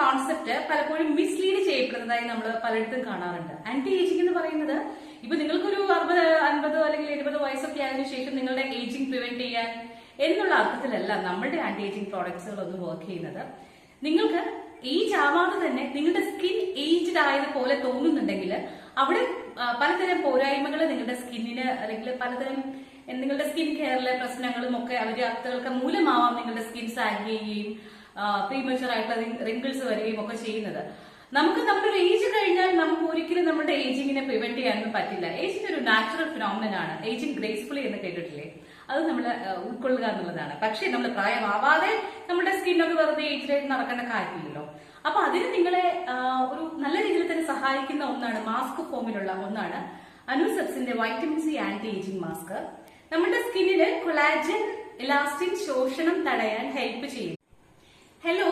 Concept പലപ്പോഴും mislead ചെയ്യപ്പെടുന്നതായി നമ്മൾ പലയിടത്തും കാണാറുണ്ട്. ആന്റി ഏജിംഗ് എന്ന് പറയുന്നത് ഇപ്പൊ നിങ്ങൾക്കൊരു 60, 50 അല്ലെങ്കിൽ 70 വയസ്സൊക്കെ ആയതിനു ശേഷം നിങ്ങളുടെ ഏജിംഗ് പ്രിവെന്റ് ചെയ്യാൻ എന്നുള്ള അർത്ഥത്തിലല്ല നമ്മളുടെ ആന്റി ഏജിംഗ് പ്രോഡക്ട്സുകളൊന്നും വർക്ക് ചെയ്യുന്നത്. നിങ്ങൾക്ക് ഏജ് ആവാതെ തന്നെ നിങ്ങളുടെ സ്കിൻ ഏജ്ഡ് ആയതുപോലെ തോന്നുന്നുണ്ടെങ്കിൽ അവിടെ പലതരം പോരായ്മകൾ നിങ്ങളുടെ സ്കിന്നിന് അല്ലെങ്കിൽ പലതരം നിങ്ങളുടെ സ്കിൻ കെയറിലെ പ്രശ്നങ്ങളും ഒക്കെ അവർക്ക് മൂലമാവാം നിങ്ങളുടെ സ്കിൻ സാഗ് ചെയ്യുകയും പ്രീമച്വർ ആയിട്ടുള്ള റിങ്കിൾസ് വരികയും ഒക്കെ ചെയ്യുന്നത്. നമുക്ക് നമ്മുടെ ഒരു ഏജ് കഴിഞ്ഞാൽ നമുക്ക് ഒരിക്കലും നമ്മുടെ ഏജിങ്ങിനെ പ്രിവെന്റ് ചെയ്യാനൊന്നും പറ്റില്ല. ഏജിങ് ഒരു നാച്ചുറൽ ഫിനോമിനൻ ആണ്. ഏജിങ് ഗ്രേസ്ഫുള്ളി എന്ന് കേട്ടിട്ടില്ലേ? അത് നമ്മൾ ഉൾക്കൊള്ളുക എന്നുള്ളതാണ്. പക്ഷെ നമ്മൾ പ്രായമാവാതെ നമ്മുടെ സ്കിന്നൊക്കെ വെറുതെ ഏജിലായിട്ട് നടക്കേണ്ട കാര്യമില്ലല്ലോ. അപ്പൊ അതിന് നിങ്ങളെ ഒരു നല്ല രീതിയിൽ തന്നെ സഹായിക്കുന്ന ഒന്നാണ്, മാസ്ക് ഫോമിലുള്ള ഒന്നാണ് അനുസെപ്സിന്റെ vitamin C anti ageing mask. നമ്മുടെ സ്കിന്നിന് കൊളാജൻ, ഇലാസ്റ്റിൻ ശോഷണം തടയാൻ ഹെൽപ്പ് ചെയ്യും. ഹലോ.